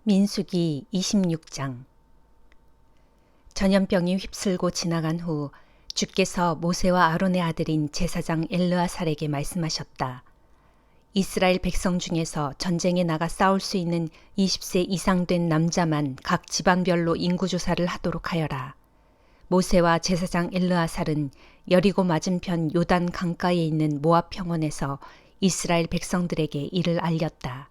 민수기 26장. 전염병이 휩쓸고 지나간 후 주께서 모세와 아론의 아들인 제사장 엘르아살에게 말씀하셨다. 이스라엘 백성 중에서 전쟁에 나가 싸울 수 있는 20세 이상 된 남자만 각 지방별로 인구조사를 하도록 하여라. 모세와 제사장 엘르아살은 여리고 맞은편 요단 강가에 있는 모압 평원에서 이스라엘 백성들에게 이를 알렸다.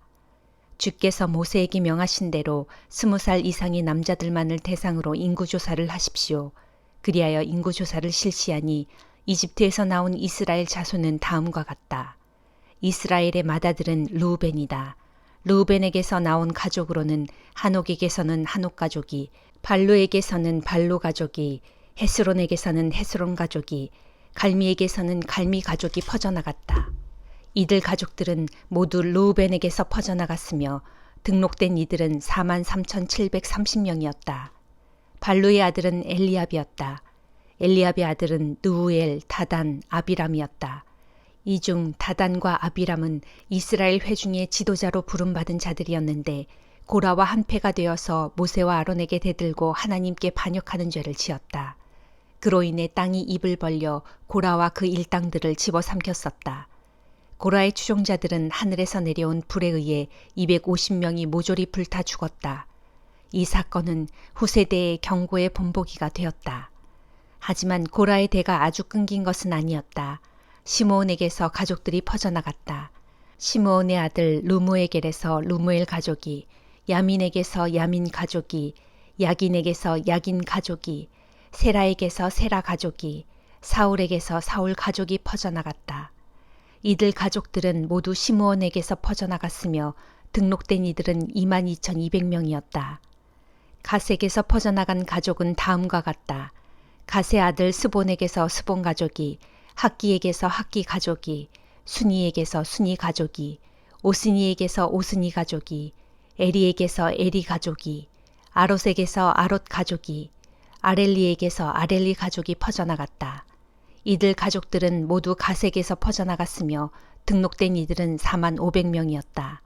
주께서 모세에게 명하신 대로 20살 이상의 남자들만을 대상으로 인구조사를 하십시오. 그리하여 인구조사를 실시하니 이집트에서 나온 이스라엘 자손은 다음과 같다. 이스라엘의 맏아들은 르우벤이다. 르우벤에게서 나온 가족으로는 한옥에게서는 한옥 가족이, 발루에게서는 발루 가족이, 헤스론에게서는 헤스론 가족이, 갈미에게서는 갈미 가족이 퍼져나갔다. 이들 가족들은 모두 르우벤에게서 퍼져나갔으며 등록된 이들은 43,730명이었다. 발루의 아들은 엘리압이었다. 엘리압의 아들은 느우엘, 다단, 아비람이었다. 이 중 다단과 아비람은 이스라엘 회중의 지도자로 부름받은 자들이었는데 고라와 한패가 되어서 모세와 아론에게 대들고 하나님께 반역하는 죄를 지었다. 그로 인해 땅이 입을 벌려 고라와 그 일당들을 집어삼켰었다. 고라의 추종자들은 하늘에서 내려온 불에 의해 250명이 모조리 불타 죽었다. 이 사건은 후세대의 경고의 본보기가 되었다. 하지만 고라의 대가 아주 끊긴 것은 아니었다. 시므온에게서 가족들이 퍼져나갔다. 시므온의 아들 르무에겔에서 르무엘 가족이, 야민에게서 야민 가족이, 야긴에게서 야긴 가족이, 세라에게서 세라 가족이, 사울에게서 사울 가족이 퍼져나갔다. 이들 가족들은 모두 시므온에게서 퍼져나갔으며 등록된 이들은 22,200명이었다. 가색에서 퍼져나간 가족은 다음과 같다. 가세 아들 스본에게서 스본 가족이, 학기에게서 학기 가족이, 순이에게서 순이 가족이, 오스니에게서 오스니 가족이, 에리에게서 에리 가족이, 아롯에게서 아롯 가족이, 아렐리에게서 아렐리 가족이 퍼져나갔다. 이들 가족들은 모두 가색에서 퍼져나갔으며 등록된 이들은 45,000명이었다.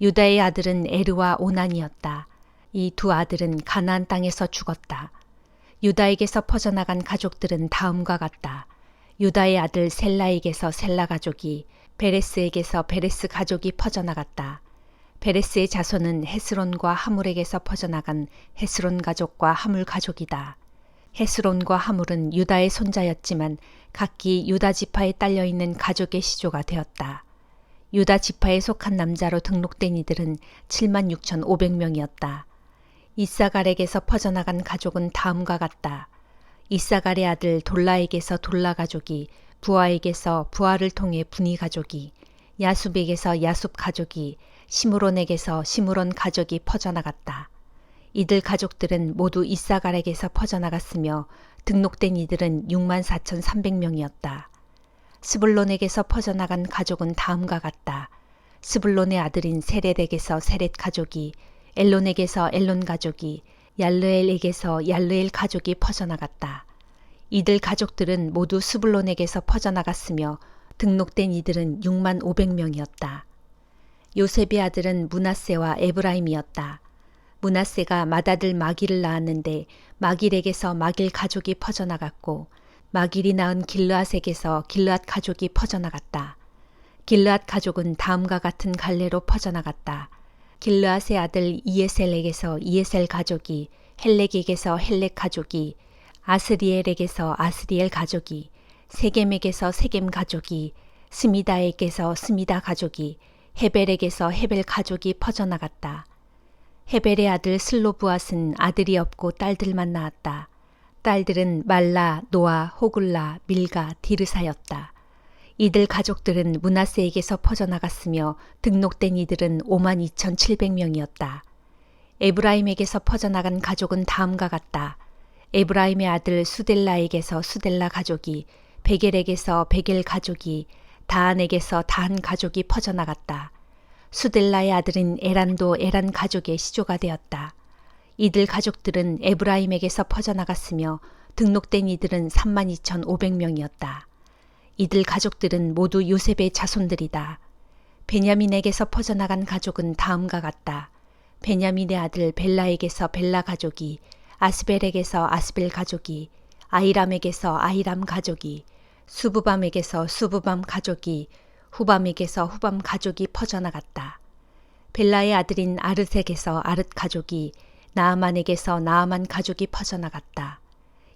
유다의 아들은 에르와 오난이었다. 이 두 아들은 가나안 땅에서 죽었다. 유다에게서 퍼져나간 가족들은 다음과 같다. 유다의 아들 셀라에게서 셀라 가족이, 베레스에게서 베레스 가족이 퍼져나갔다. 베레스의 자손은 헤스론과 하물에게서 퍼져나간 헤스론 가족과 하물 가족이다. 헤스론과 하물은 유다의 손자였지만 각기 유다 지파에 딸려있는 가족의 시조가 되었다. 유다 지파에 속한 남자로 등록된 이들은 76,500명이었다. 이사갈에게서 퍼져나간 가족은 다음과 같다. 이사갈의 아들 돌라에게서 돌라 가족이, 부아에게서 부아를 통해 분이 가족이, 야숲에게서 야숲 가족이, 시므론에게서 시므론 가족이 퍼져나갔다. 이들 가족들은 모두 이사갈에게서 퍼져나갔으며 등록된 이들은 64,300명이었다. 스불론에게서 퍼져나간 가족은 다음과 같다. 스불론의 아들인 세렛에게서 세렛 가족이, 엘론에게서 엘론 가족이, 얄르엘에게서 얄르엘 가족이 퍼져나갔다. 이들 가족들은 모두 스불론에게서 퍼져나갔으며 등록된 이들은 65,000명이었다. 요셉의 아들은 므낫세와 에브라임이었다. 므낫세가 맏아들 마길을 낳았는데 마길에게서 마길 가족이 퍼져나갔고 마길이 낳은 길르앗에게서 길르앗 가족이 퍼져나갔다. 길르앗 가족은 다음과 같은 갈래로 퍼져나갔다. 길르앗의 아들 이에셀에게서 이에셀 가족이, 헬렉에게서 헬렉 가족이, 아스리엘에게서 아스리엘 가족이, 세겜에게서 세겜 가족이, 스미다에게서 스미다 가족이, 헤벨에게서 헤벨 가족이 퍼져나갔다. 헤벨의 아들 슬로브앗은 아들이 없고 딸들만 낳았다. 딸들은 말라, 노아, 호글라, 밀가, 디르사였다. 이들 가족들은 므낫세에게서 퍼져나갔으며 등록된 이들은 52,700명이었다. 에브라임에게서 퍼져나간 가족은 다음과 같다. 에브라임의 아들 수델라에게서 수델라 가족이, 베겔에게서 베겔 가족이, 다한에게서 다한 가족이 퍼져나갔다. 수델라의 아들인 에란도 에란 가족의 시조가 되었다. 이들 가족들은 에브라임에게서 퍼져나갔으며 등록된 이들은 32,500명이었다. 이들 가족들은 모두 요셉의 자손들이다. 베냐민에게서 퍼져나간 가족은 다음과 같다. 베냐민의 아들 벨라에게서 벨라 가족이, 아스벨에게서 아스벨 가족이, 아히람에게서 아히람 가족이, 수부밤에게서 수부밤 가족이, 후밤에게서 후밤 가족이 퍼져나갔다. 벨라의 아들인 아르색에서 아르 가족이, 나아만에게서 나아만 가족이 퍼져나갔다.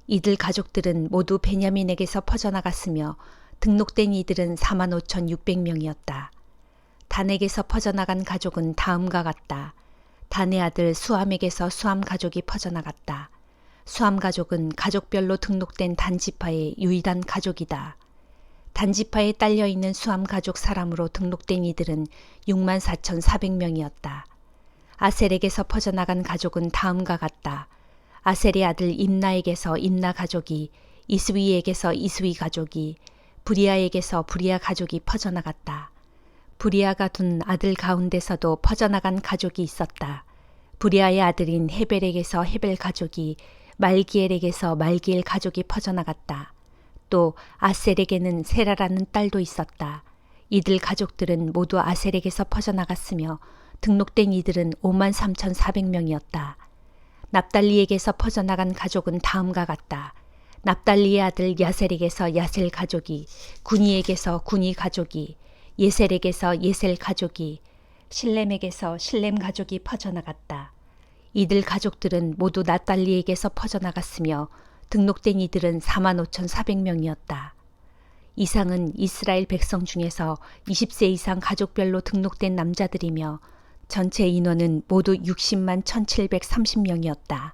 이들 가족들은 모두 베냐민에게서 퍼져나갔으며 등록된 이들은 45,600명이었다. 단에게서 퍼져나간 가족은 다음과 같다. 단의 아들 수함에게서 수함 가족이 퍼져나갔다. 수함 가족은 가족별로 등록된 단지파의 유일한 가족이다. 단지파에 딸려있는 수함 가족 사람으로 등록된 이들은 64,400명이었다. 아셀에게서 퍼져나간 가족은 다음과 같다. 아셀의 아들 임나에게서 임나 가족이, 이스위에게서 이스위 가족이, 브리아에게서 브리아 가족이 퍼져나갔다. 브리아가 둔 아들 가운데서도 퍼져나간 가족이 있었다. 브리아의 아들인 헤벨에게서 헤벨 가족이, 말기엘에게서 말기엘 가족이 퍼져나갔다. 또 아셀에게는 세라라는 딸도 있었다. 이들 가족들은 모두 아셀에게서 퍼져나갔으며 등록된 이들은 53,400명이었다. 납달리에게서 퍼져나간 가족은 다음과 같다. 납달리의 아들 야셀에게서 야셀 가족이, 구니에게서 구니 가족이, 예셀에게서 예셀 가족이, 실렘에게서 실렘 가족이 퍼져나갔다. 이들 가족들은 모두 납달리에게서 퍼져나갔으며 등록된 이들은 45,400명이었다. 이상은 이스라엘 백성 중에서 20세 이상 가족별로 등록된 남자들이며 전체 인원은 모두 60만 1,730명이었다.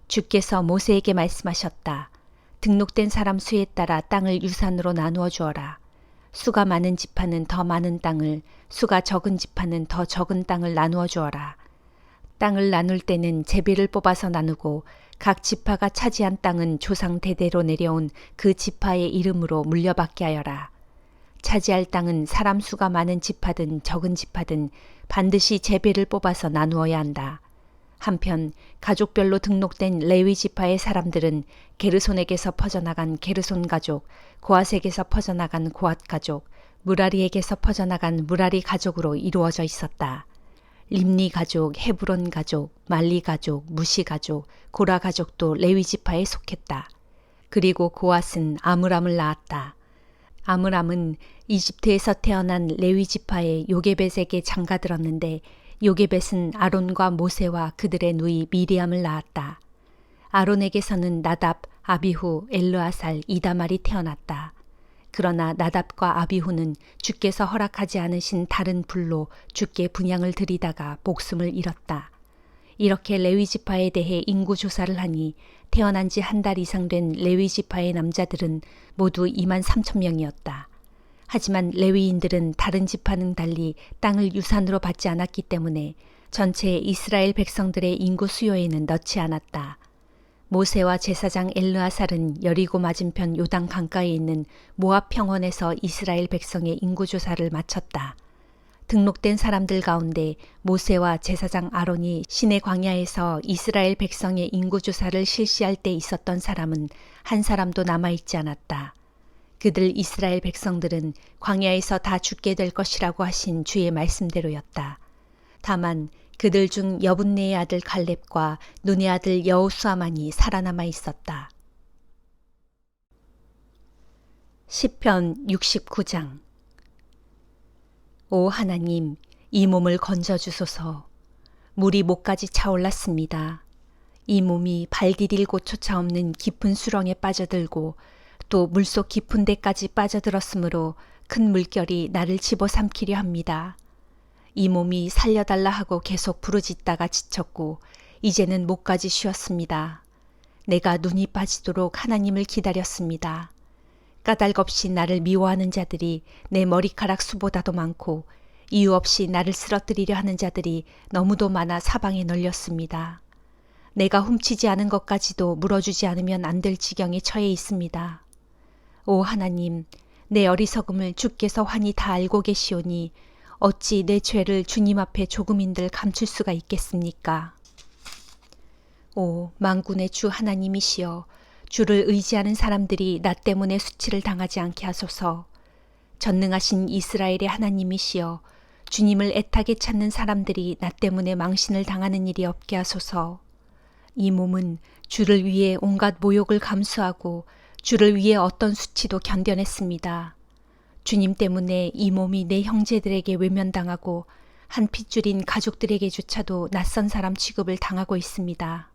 주께서 모세에게 말씀하셨다. 등록된 사람 수에 따라 땅을 유산으로 나누어 주어라. 수가 많은 지파는 더 많은 땅을, 수가 적은 지파는 더 적은 땅을 나누어 주어라. 땅을 나눌 때는 제비를 뽑아서 나누고 각 지파가 차지한 땅은 조상 대대로 내려온 그 지파의 이름으로 물려받게 하여라. 차지할 땅은 사람 수가 많은 지파든 적은 지파든 반드시 제비를 뽑아서 나누어야 한다. 한편 가족별로 등록된 레위 지파의 사람들은 게르손에게서 퍼져나간 게르손 가족, 고앗에게서 퍼져나간 고앗 가족, 무라리에게서 퍼져나간 무라리 가족으로 이루어져 있었다. 림니 가족, 헤브론 가족, 말리 가족, 무시 가족, 고라 가족도 레위 지파에 속했다. 그리고 고앗은 아므람을 낳았다. 아므람은 이집트에서 태어난 레위 지파의 요게벳에게 장가들었는데 요게벳은 아론과 모세와 그들의 누이 미리암을 낳았다. 아론에게서는 나답, 아비후, 엘르아살, 이다말이 태어났다. 그러나 나답과 아비후는 주께서 허락하지 않으신 다른 불로 주께 분향을 드리다가 목숨을 잃었다. 이렇게 레위 지파에 대해 인구 조사를 하니 태어난 지 한 달 이상 된 레위 지파의 남자들은 모두 23,000명이었다. 하지만 레위인들은 다른 지파는 달리 땅을 유산으로 받지 않았기 때문에 전체 이스라엘 백성들의 인구 수요에는 넣지 않았다. 모세와 제사장 엘르아살은 여리고 맞은편 요단 강가에 있는 모압 평원에서 이스라엘 백성의 인구 조사를 마쳤다. 등록된 사람들 가운데 모세와 제사장 아론이 시내 광야에서 이스라엘 백성의 인구 조사를 실시할 때 있었던 사람은 한 사람도 남아있지 않았다. 그들 이스라엘 백성들은 광야에서 다 죽게 될 것이라고 하신 주의 말씀대로였다. 다만 그들 중 여분네의 아들 갈렙과 눈의 아들 여호수아만이 살아남아 있었다. 시편 69장. 오 하나님, 이 몸을 건져주소서. 물이 목까지 차올랐습니다. 이 몸이 발 디딜 곳 조차 없는 깊은 수렁에 빠져들고 또 물속 깊은 데까지 빠져들었으므로 큰 물결이 나를 집어삼키려 합니다. 이 몸이 살려달라 하고 계속 부르짖다가 지쳤고 이제는 목까지 쉬었습니다. 내가 눈이 빠지도록 하나님을 기다렸습니다. 까닭없이 나를 미워하는 자들이 내 머리카락 수보다도 많고 이유 없이 나를 쓰러뜨리려 하는 자들이 너무도 많아 사방에 널렸습니다. 내가 훔치지 않은 것까지도 물어주지 않으면 안 될 지경에 처해 있습니다. 오 하나님, 내 어리석음을 주께서 환히 다 알고 계시오니 어찌 내 죄를 주님 앞에 조금인들 감출 수가 있겠습니까? 오 만군의 주 하나님이시여, 주를 의지하는 사람들이 나 때문에 수치를 당하지 않게 하소서. 전능하신 이스라엘의 하나님이시여, 주님을 애타게 찾는 사람들이 나 때문에 망신을 당하는 일이 없게 하소서. 이 몸은 주를 위해 온갖 모욕을 감수하고 주를 위해 어떤 수치도 견뎌냈습니다. 주님 때문에 이 몸이 내 형제들에게 외면당하고 한 핏줄인 가족들에게조차도 낯선 사람 취급을 당하고 있습니다.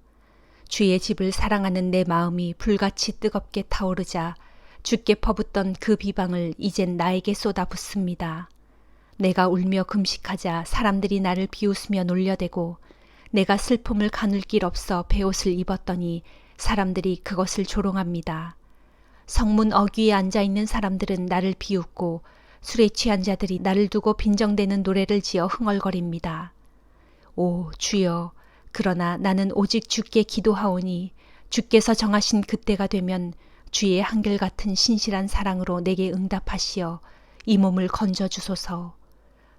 주의 집을 사랑하는 내 마음이 불같이 뜨겁게 타오르자 주께 퍼붓던 그 비방을 이젠 나에게 쏟아붓습니다. 내가 울며 금식하자 사람들이 나를 비웃으며 놀려대고 내가 슬픔을 가눌 길 없어 베옷을 입었더니 사람들이 그것을 조롱합니다. 성문 어귀에 앉아있는 사람들은 나를 비웃고 술에 취한 자들이 나를 두고 빈정대는 노래를 지어 흥얼거립니다. 오 주여, 그러나 나는 오직 주께 기도하오니 주께서 정하신 그때가 되면 주의 한결같은 신실한 사랑으로 내게 응답하시어 이 몸을 건져주소서.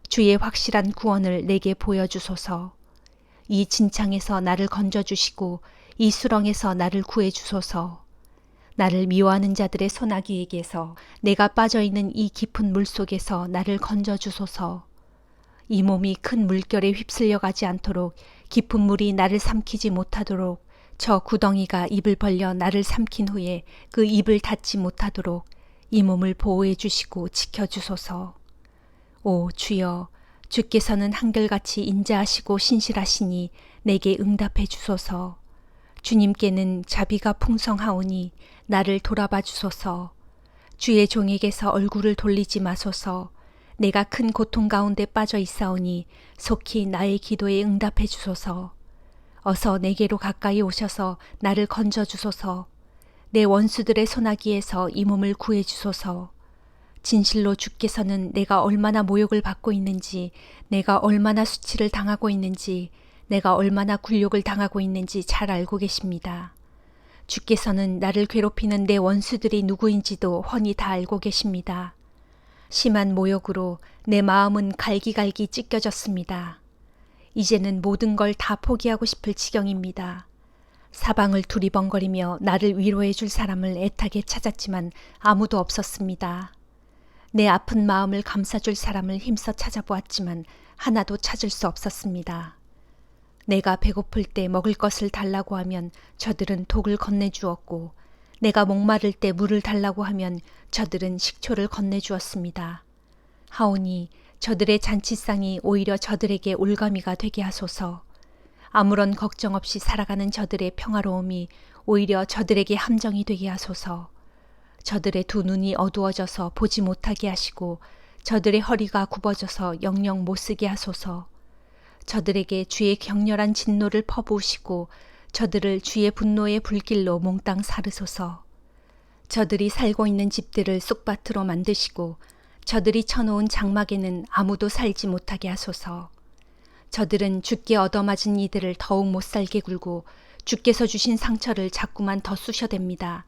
주의 확실한 구원을 내게 보여주소서. 이 진창에서 나를 건져주시고 이 수렁에서 나를 구해주소서. 나를 미워하는 자들의 소나기에게서 내가 빠져있는 이 깊은 물속에서 나를 건져주소서. 이 몸이 큰 물결에 휩쓸려 가지 않도록 깊은 물이 나를 삼키지 못하도록 저 구덩이가 입을 벌려 나를 삼킨 후에 그 입을 닫지 못하도록 이 몸을 보호해 주시고 지켜주소서. 오 주여, 주께서는 한결같이 인자하시고 신실하시니 내게 응답해 주소서. 주님께는 자비가 풍성하오니 나를 돌아봐 주소서. 주의 종에게서 얼굴을 돌리지 마소서. 내가 큰 고통 가운데 빠져 있사오니 속히 나의 기도에 응답해 주소서. 어서 내게로 가까이 오셔서 나를 건져 주소서. 내 원수들의 소나기에서 이 몸을 구해 주소서. 진실로 주께서는 내가 얼마나 모욕을 받고 있는지, 내가 얼마나 수치를 당하고 있는지, 내가 얼마나 굴욕을 당하고 있는지 잘 알고 계십니다. 주께서는 나를 괴롭히는 내 원수들이 누구인지도 훤히 다 알고 계십니다. 심한 모욕으로 내 마음은 갈기갈기 찢겨졌습니다. 이제는 모든 걸 다 포기하고 싶을 지경입니다. 사방을 두리번거리며 나를 위로해 줄 사람을 애타게 찾았지만 아무도 없었습니다. 내 아픈 마음을 감싸줄 사람을 힘써 찾아보았지만 하나도 찾을 수 없었습니다. 내가 배고플 때 먹을 것을 달라고 하면 저들은 독을 건네주었고 내가 목마를 때 물을 달라고 하면 저들은 식초를 건네주었습니다. 하오니 저들의 잔치상이 오히려 저들에게 올가미가 되게 하소서. 아무런 걱정 없이 살아가는 저들의 평화로움이 오히려 저들에게 함정이 되게 하소서. 저들의 두 눈이 어두워져서 보지 못하게 하시고 저들의 허리가 굽어져서 영영 못쓰게 하소서. 저들에게 주의 격렬한 진노를 퍼부으시고 저들을 주의 분노의 불길로 몽땅 사르소서. 저들이 살고 있는 집들을 쑥밭으로 만드시고 저들이 쳐놓은 장막에는 아무도 살지 못하게 하소서. 저들은 주께 얻어맞은 이들을 더욱 못살게 굴고 주께서 주신 상처를 자꾸만 더 쑤셔댑니다.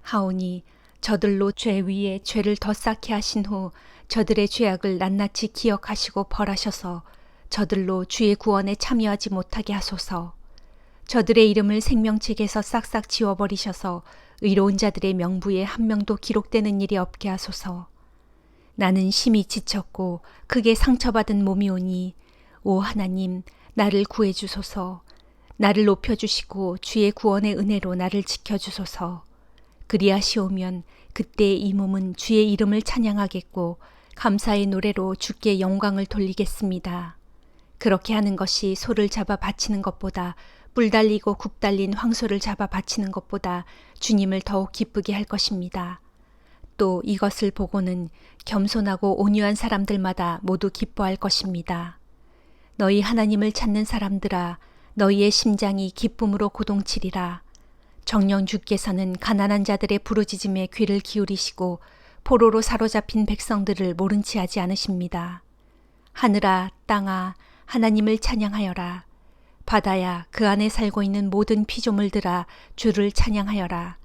하오니 저들로 죄 위에 죄를 더 쌓게 하신 후 저들의 죄악을 낱낱이 기억하시고 벌하셔서 저들로 주의 구원에 참여하지 못하게 하소서. 저들의 이름을 생명책에서 싹싹 지워버리셔서 의로운 자들의 명부에 한 명도 기록되는 일이 없게 하소서. 나는 심히 지쳤고 크게 상처받은 몸이오니 오 하나님, 나를 구해주소서. 나를 높여주시고 주의 구원의 은혜로 나를 지켜주소서. 그리하시오면 그때 이 몸은 주의 이름을 찬양하겠고 감사의 노래로 주께 영광을 돌리겠습니다. 그렇게 하는 것이 소를 잡아 바치는 것보다 뿔 달리고 굽 달린 황소를 잡아 바치는 것보다 주님을 더욱 기쁘게 할 것입니다. 또 이것을 보고는 겸손하고 온유한 사람들마다 모두 기뻐할 것입니다. 너희 하나님을 찾는 사람들아, 너희의 심장이 기쁨으로 고동치리라. 정녕 주께서는 가난한 자들의 부르짖음에 귀를 기울이시고 포로로 사로잡힌 백성들을 모른 체 하지 않으십니다. 하늘아, 땅아, 하나님을 찬양하여라. 바다야, 그 안에 살고 있는 모든 피조물들아, 주를 찬양하여라.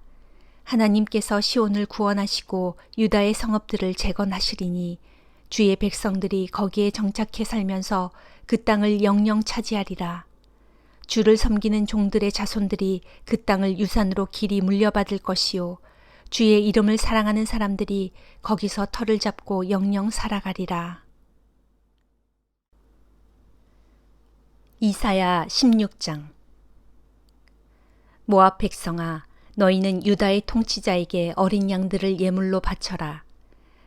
하나님께서 시온을 구원하시고 유다의 성읍들을 재건하시리니 주의 백성들이 거기에 정착해 살면서 그 땅을 영영 차지하리라. 주를 섬기는 종들의 자손들이 그 땅을 유산으로 길이 물려받을 것이요 주의 이름을 사랑하는 사람들이 거기서 터를 잡고 영영 살아가리라. 이사야 16장. 모압 백성아, 너희는 유다의 통치자에게 어린 양들을 예물로 바쳐라.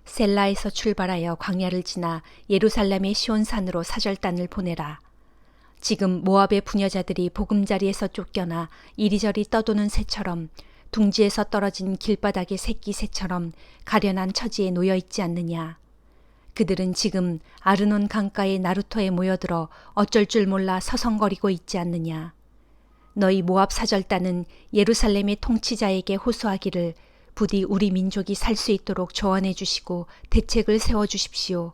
셀라에서 출발하여 광야를 지나 예루살렘의 시온산으로 사절단을 보내라. 지금 모압의 부녀자들이 보금자리에서 쫓겨나 이리저리 떠도는 새처럼, 둥지에서 떨어진 길바닥의 새끼 새처럼 가련한 처지에 놓여 있지 않느냐. 그들은 지금 아르논 강가의 나루터에 모여들어 어쩔 줄 몰라 서성거리고 있지 않느냐. 너희 모압 사절단은 예루살렘의 통치자에게 호소하기를 부디 우리 민족이 살 수 있도록 조언해 주시고 대책을 세워 주십시오.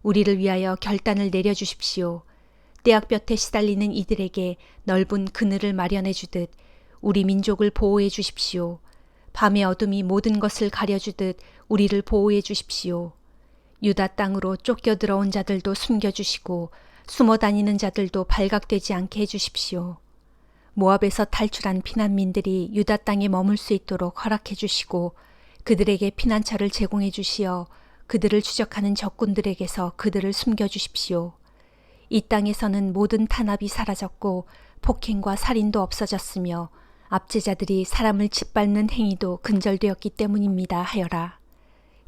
우리를 위하여 결단을 내려 주십시오. 떼약볕에 시달리는 이들에게 넓은 그늘을 마련해 주듯 우리 민족을 보호해 주십시오. 밤의 어둠이 모든 것을 가려주듯 우리를 보호해 주십시오. 유다 땅으로 쫓겨 들어온 자들도 숨겨주시고 숨어 다니는 자들도 발각되지 않게 해주십시오. 모압에서 탈출한 피난민들이 유다 땅에 머물 수 있도록 허락해 주시고 그들에게 피난처를 제공해 주시어 그들을 추적하는 적군들에게서 그들을 숨겨주십시오. 이 땅에서는 모든 탄압이 사라졌고 폭행과 살인도 없어졌으며 압제자들이 사람을 짓밟는 행위도 근절되었기 때문입니다 하여라.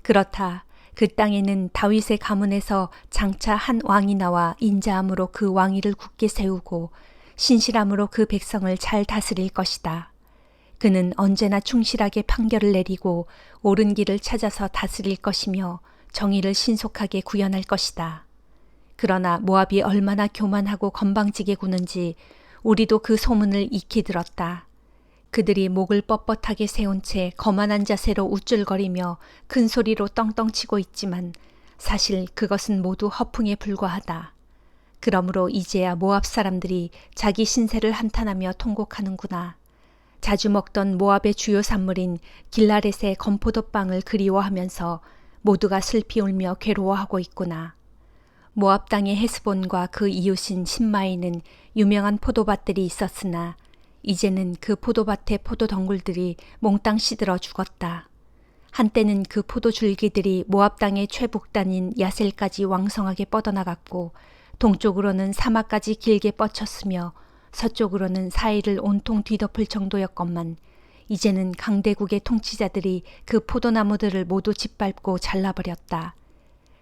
그렇다. 그 땅에는 다윗의 가문에서 장차 한 왕이 나와 인자함으로 그 왕위를 굳게 세우고 신실함으로 그 백성을 잘 다스릴 것이다. 그는 언제나 충실하게 판결을 내리고 옳은 길을 찾아서 다스릴 것이며 정의를 신속하게 구현할 것이다. 그러나 모압이 얼마나 교만하고 건방지게 구는지 우리도 그 소문을 익히 들었다. 그들이 목을 뻣뻣하게 세운 채 거만한 자세로 우쭐거리며 큰 소리로 떵떵치고 있지만 사실 그것은 모두 허풍에 불과하다. 그러므로 이제야 모압 사람들이 자기 신세를 한탄하며 통곡하는구나. 자주 먹던 모압의 주요 산물인 길라렛의 건포도빵을 그리워하면서 모두가 슬피 울며 괴로워하고 있구나. 모압 땅의 헤스본과 그 이웃인 신마에는 유명한 포도밭들이 있었으나 이제는 그 포도밭의 포도덩굴들이 몽땅 시들어 죽었다. 한때는 그 포도줄기들이 모압 땅의 최북단인 야셀까지 왕성하게 뻗어나갔고 동쪽으로는 사막까지 길게 뻗쳤으며 서쪽으로는 사해를 온통 뒤덮을 정도였건만 이제는 강대국의 통치자들이 그 포도나무들을 모두 짓밟고 잘라버렸다.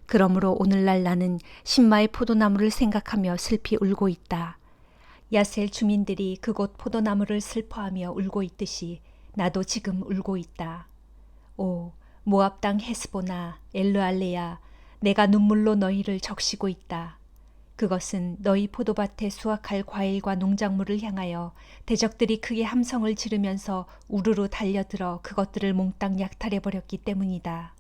그러므로 오늘날 나는 신마의 포도나무를 생각하며 슬피 울고 있다. 야셀 주민들이 그곳 포도나무를 슬퍼하며 울고 있듯이 나도 지금 울고 있다. 오, 모압 땅 헤스보나, 엘르알레야, 내가 눈물로 너희를 적시고 있다. 그것은 너희 포도밭에 수확할 과일과 농작물을 향하여 대적들이 크게 함성을 지르면서 우르르 달려들어 그것들을 몽땅 약탈해버렸기 때문이다.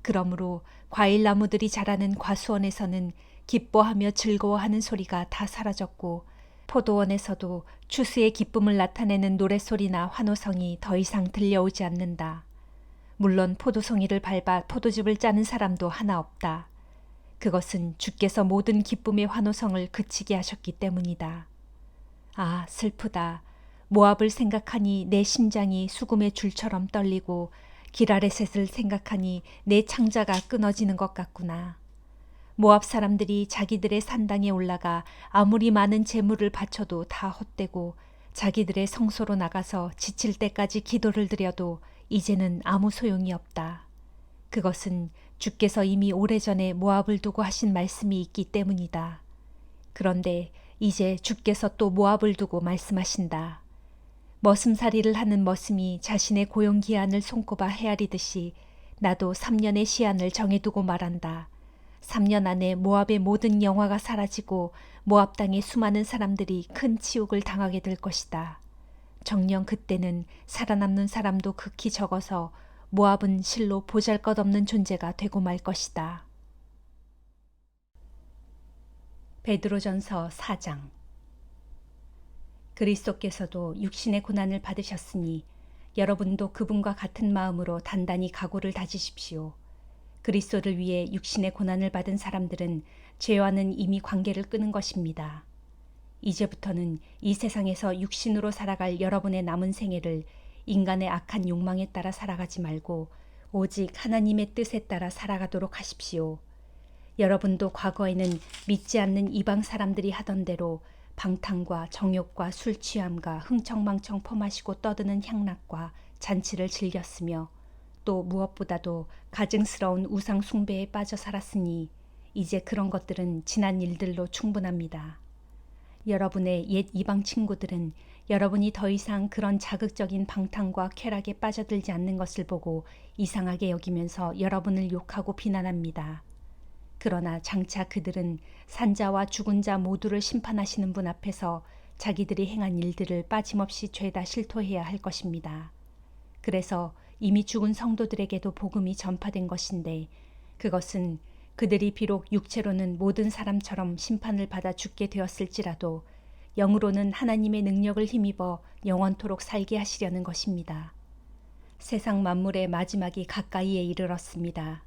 그러므로 과일나무들이 자라는 과수원에서는 기뻐하며 즐거워하는 소리가 다 사라졌고 포도원에서도 추수의 기쁨을 나타내는 노랫소리나 환호성이 더 이상 들려오지 않는다. 물론 포도송이를 밟아 포도즙을 짜는 사람도 하나 없다. 그것은 주께서 모든 기쁨의 환호성을 그치게 하셨기 때문이다. 아, 슬프다. 모압을 생각하니 내 심장이 수금의 줄처럼 떨리고 기라레셋을 생각하니 내 창자가 끊어지는 것 같구나. 모압 사람들이 자기들의 산당에 올라가 아무리 많은 재물을 바쳐도 다 헛되고 자기들의 성소로 나가서 지칠 때까지 기도를 드려도 이제는 아무 소용이 없다. 그것은 주께서 이미 오래전에 모압을 두고 하신 말씀이 있기 때문이다. 그런데 이제 주께서 또 모압을 두고 말씀하신다. 머슴살이를 하는 머슴이 자신의 고용기한을 손꼽아 헤아리듯이 나도 3년의 시한을 정해두고 말한다. 3년 안에 모압의 모든 영화가 사라지고 모압 땅의 수많은 사람들이 큰 치욕을 당하게 될 것이다. 정녕 그때는 살아남는 사람도 극히 적어서 모압은 실로 보잘것없는 존재가 되고 말 것이다. 베드로전서 4장. 그리스도께서도 육신의 고난을 받으셨으니 여러분도 그분과 같은 마음으로 단단히 각오를 다지십시오. 그리스도를 위해 육신의 고난을 받은 사람들은 죄와는 이미 관계를 끊은 것입니다. 이제부터는 이 세상에서 육신으로 살아갈 여러분의 남은 생애를 인간의 악한 욕망에 따라 살아가지 말고 오직 하나님의 뜻에 따라 살아가도록 하십시오. 여러분도 과거에는 믿지 않는 이방 사람들이 하던 대로 방탕과 정욕과 술 취함과 흥청망청 퍼마시고 떠드는 향락과 잔치를 즐겼으며 또 무엇보다도 가증스러운 우상 숭배에 빠져 살았으니 이제 그런 것들은 지난 일들로 충분합니다. 여러분의 옛 이방 친구들은 여러분이 더 이상 그런 자극적인 방탕과 쾌락에 빠져들지 않는 것을 보고 이상하게 여기면서 여러분을 욕하고 비난합니다. 그러나 장차 그들은 산자와 죽은 자 모두를 심판하시는 분 앞에서 자기들이 행한 일들을 빠짐없이 죄다 실토해야 할 것입니다. 그래서 이미 죽은 성도들에게도 복음이 전파된 것인데 그것은 그들이 비록 육체로는 모든 사람처럼 심판을 받아 죽게 되었을지라도 영으로는 하나님의 능력을 힘입어 영원토록 살게 하시려는 것입니다. 세상 만물의 마지막이 가까이에 이르렀습니다.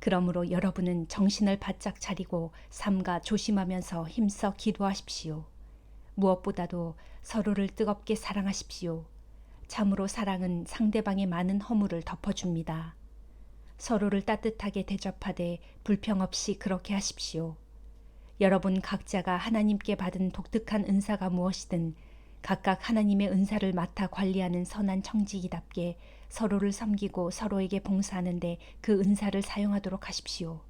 그러므로 여러분은 정신을 바짝 차리고 삼가 조심하면서 힘써 기도하십시오. 무엇보다도 서로를 뜨겁게 사랑하십시오. 참으로 사랑은 상대방의 많은 허물을 덮어줍니다. 서로를 따뜻하게 대접하되 불평 없이 그렇게 하십시오. 여러분 각자가 하나님께 받은 독특한 은사가 무엇이든 각각 하나님의 은사를 맡아 관리하는 선한 청지기답게 서로를 섬기고 서로에게 봉사하는데 그 은사를 사용하도록 하십시오.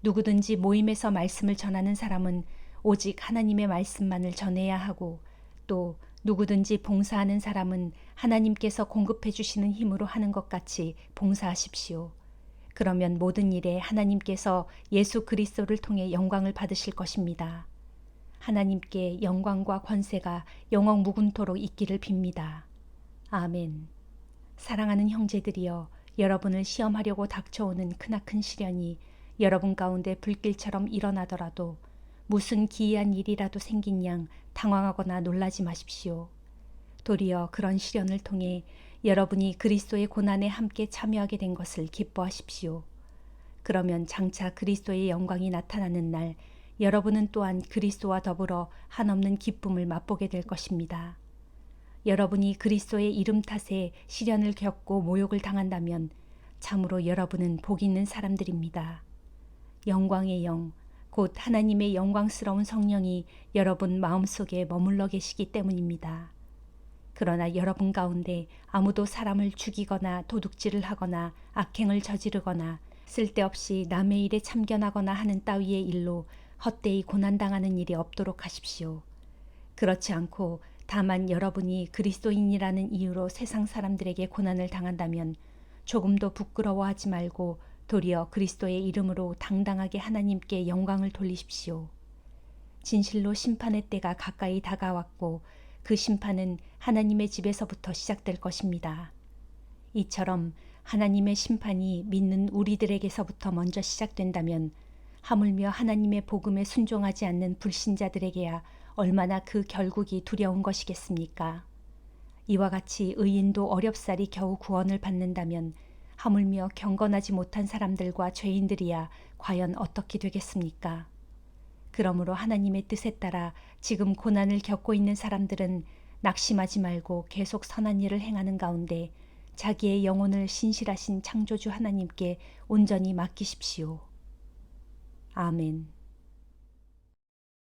누구든지 모임에서 말씀을 전하는 사람은 오직 하나님의 말씀만을 전해야 하고 또 누구든지 봉사하는 사람은 하나님께서 공급해 주시는 힘으로 하는 것 같이 봉사하십시오. 그러면 모든 일에 하나님께서 예수 그리스도를 통해 영광을 받으실 것입니다. 하나님께 영광과 권세가 영원 무궁토록 있기를 빕니다. 아멘. 사랑하는 형제들이여, 여러분을 시험하려고 닥쳐오는 크나큰 시련이 여러분 가운데 불길처럼 일어나더라도 무슨 기이한 일이라도 생긴 양 당황하거나 놀라지 마십시오. 도리어 그런 시련을 통해 여러분이 그리스도의 고난에 함께 참여하게 된 것을 기뻐하십시오. 그러면 장차 그리스도의 영광이 나타나는 날 여러분은 또한 그리스도와 더불어 한없는 기쁨을 맛보게 될 것입니다. 여러분이 그리스도의 이름 탓에 시련을 겪고 모욕을 당한다면 참으로 여러분은 복 있는 사람들입니다. 영광의 영, 곧 하나님의 영광스러운 성령이 여러분 마음속에 머물러 계시기 때문입니다. 그러나 여러분 가운데 아무도 사람을 죽이거나 도둑질을 하거나 악행을 저지르거나 쓸데없이 남의 일에 참견하거나 하는 따위의 일로 헛되이 고난당하는 일이 없도록 하십시오. 그렇지 않고 다만 여러분이 그리스도인이라는 이유로 세상 사람들에게 고난을 당한다면 조금도 부끄러워하지 말고 도리어 그리스도의 이름으로 당당하게 하나님께 영광을 돌리십시오. 진실로 심판의 때가 가까이 다가왔고 그 심판은 하나님의 집에서부터 시작될 것입니다. 이처럼 하나님의 심판이 믿는 우리들에게서부터 먼저 시작된다면 하물며 하나님의 복음에 순종하지 않는 불신자들에게야 얼마나 그 결국이 두려운 것이겠습니까? 이와 같이 의인도 어렵사리 겨우 구원을 받는다면 하물며 경건하지 못한 사람들과 죄인들이야 과연 어떻게 되겠습니까? 그러므로 하나님의 뜻에 따라 지금 고난을 겪고 있는 사람들은 낙심하지 말고 계속 선한 일을 행하는 가운데 자기의 영혼을 신실하신 창조주 하나님께 온전히 맡기십시오. 아멘.